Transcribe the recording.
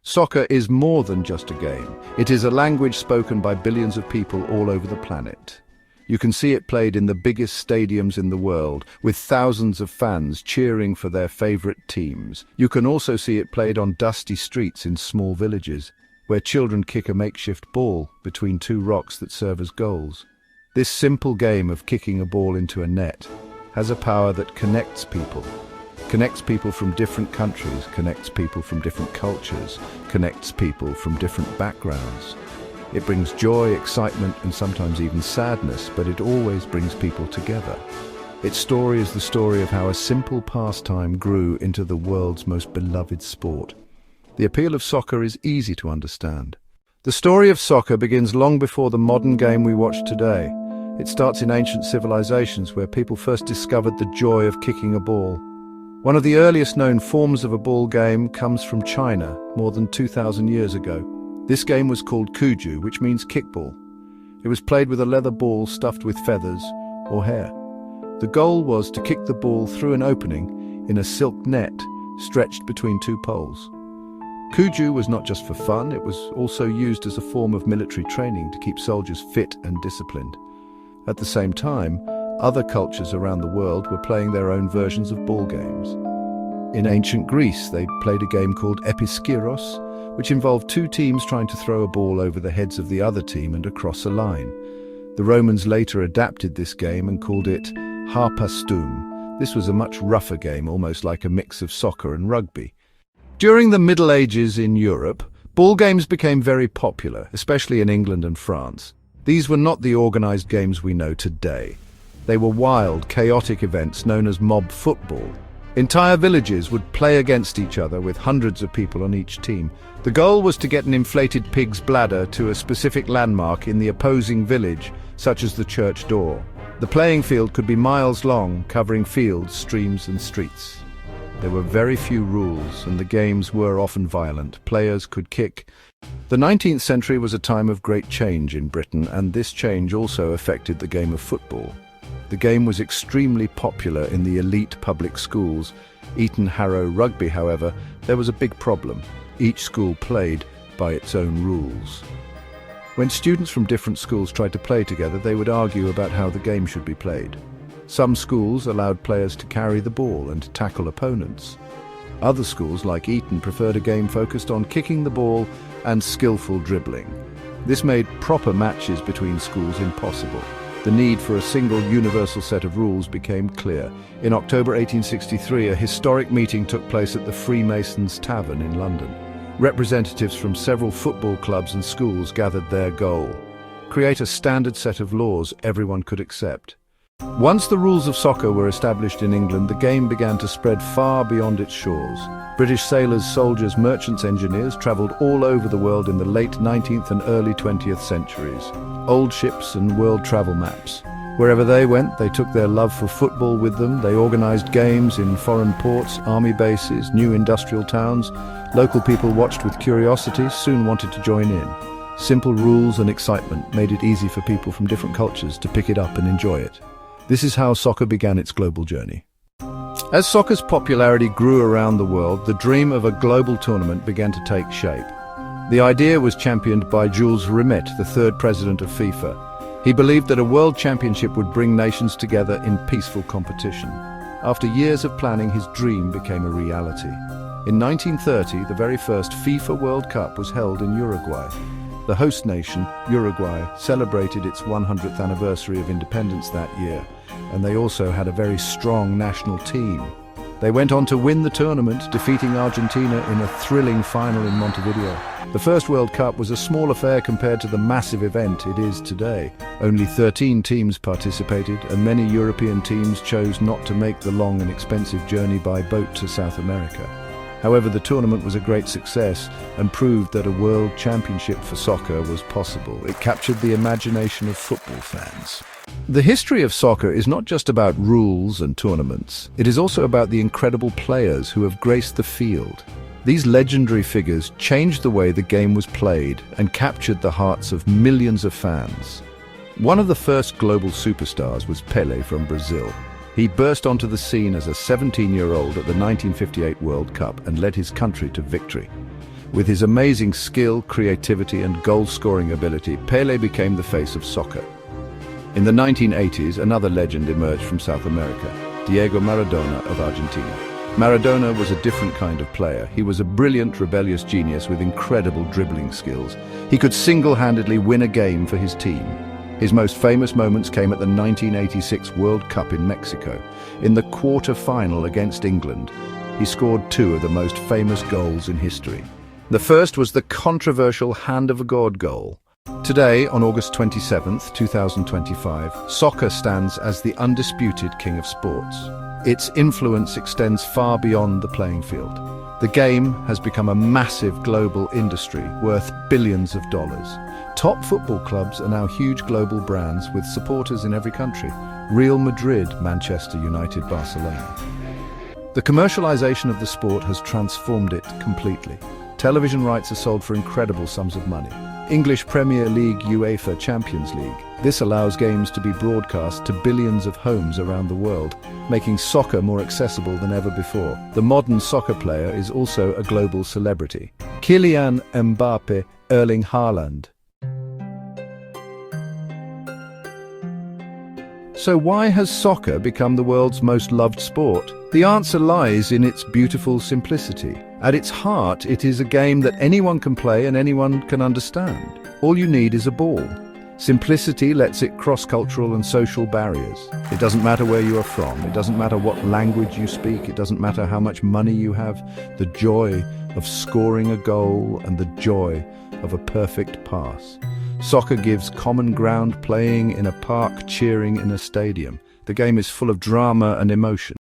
Soccer is more than just a game. It is a language spoken by billions of people all over the planet. You can see it played in the biggest stadiums in the world, with thousands of fans cheering for their favorite teams. You can also see it played on dusty streets in small villages, where children kick a makeshift ball between two rocks that serve as goals. This simple game of kicking a ball into a net has a power that connects people from different countries, connects people from different cultures, connects people from different backgrounds. It brings joy, excitement, and sometimes even sadness, but it always brings people together. Its story is the story of how a simple pastime grew into the world's most beloved sport. The appeal of soccer is easy to understand. The story of soccer begins long before the modern game we watch today. It starts in ancient civilizations where people first discovered the joy of kicking a ball. One of the earliest known forms of a ball game comes from China more than 2,000 years ago. This game was called kuju, which means kickball. It was played with a leather ball stuffed with feathers or hair. The goal was to kick the ball through an opening in a silk net stretched between two poles. Kuju was not just for fun, it was also used as a form of military training to keep soldiers fit and disciplined. At the same time, other cultures around the world were playing their own versions of ball games. In ancient Greece, they played a game called episkiros, which involved two teams trying to throw a ball over the heads of the other team and across a line. The Romans later adapted this game and called it harpastum. This was a much rougher game, almost like a mix of soccer and rugby. During the Middle Ages in Europe, ball games became very popular, especially in England and France. These were not the organized games we know today. They were wild, chaotic events known as mob football. Entire villages would play against each other with hundreds of people on each team. The goal was to get an inflated pig's bladder to a specific landmark in the opposing village, such as the church door. The playing field could be miles long, covering fields, streams and streets. There were very few rules, and the games were often violent. Players could kick. The 19th century was a time of great change in Britain, and this change also affected the game of football. The game was extremely popular in the elite public schools. Eton Harrow Rugby, however, there was a big problem. Each school played by its own rules. When students from different schools tried to play together, they would argue about how the game should be played. Some schools allowed players to carry the ball and tackle opponents. Other schools, like Eton, preferred a game focused on kicking the ball and skillful dribbling. This made proper matches between schools impossible. The need for a single universal set of rules became clear. In October 1863, a historic meeting took place at the Freemasons' Tavern in London. Representatives from several football clubs and schools gathered their goal: create a standard set of laws everyone could accept. Once the rules of soccer were established in England, the game began to spread far beyond its shores. British sailors, soldiers, merchants, engineers travelled all over the world in the late 19th and early 20th centuries. Old ships and world travel maps. Wherever they went, they took their love for football with them. They organised games in foreign ports, army bases, new industrial towns. Local people watched with curiosity, soon wanted to join in. Simple rules and excitement made it easy for people from different cultures to pick it up and enjoy it. This is how soccer began its global journey. As soccer's popularity grew around the world, the dream of a global tournament began to take shape. The idea was championed by Jules Rimet, the third president of FIFA. He believed that a world championship would bring nations together in peaceful competition. After years of planning, his dream became a reality. In 1930, the very first FIFA World Cup was held in Uruguay. The host nation, Uruguay, celebrated its 100th anniversary of independence that year, and they also had a very strong national team. They went on to win the tournament, defeating Argentina in a thrilling final in Montevideo. The first World Cup was a small affair compared to the massive event it is today. Only 13 teams participated, and many European teams chose not to make the long and expensive journey by boat to South America. However, the tournament was a great success and proved that a world championship for soccer was possible. It captured the imagination of football fans. The history of soccer is not just about rules and tournaments. It is also about the incredible players who have graced the field. These legendary figures changed the way the game was played and captured the hearts of millions of fans. One of the first global superstars was Pelé from Brazil. He burst onto the scene as a 17-year-old at the 1958 World Cup and led his country to victory. With his amazing skill, creativity and goal-scoring ability, Pelé became the face of soccer. In the 1980s, another legend emerged from South America, Diego Maradona of Argentina. Maradona was a different kind of player. He was a brilliant, rebellious genius with incredible dribbling skills. He could single-handedly win a game for his team. His most famous moments came at the 1986 World Cup in Mexico. In the quarter-final against England, he scored two of the most famous goals in history. The first was the controversial Hand of God goal. Today, on August 27, 2025, soccer stands as the undisputed king of sports. Its influence extends far beyond the playing field. The game has become a massive global industry worth billions of dollars. Top football clubs are now huge global brands with supporters in every country. Real Madrid, Manchester United, Barcelona. The commercialization of the sport has transformed it completely. Television rights are sold for incredible sums of money. English Premier League, UEFA Champions League. This allows games to be broadcast to billions of homes around the world, making soccer more accessible than ever before. The modern soccer player is also a global celebrity. Kylian Mbappe, Erling Haaland. So why has soccer become the world's most loved sport? The answer lies in its beautiful simplicity. At its heart, it is a game that anyone can play and anyone can understand. All you need is a ball. Simplicity lets it cross cultural and social barriers. It doesn't matter where you are from. It doesn't matter what language you speak. It doesn't matter how much money you have. The joy of scoring a goal and the joy of a perfect pass. Soccer gives common ground, playing in a park, cheering in a stadium. The game is full of drama and emotion.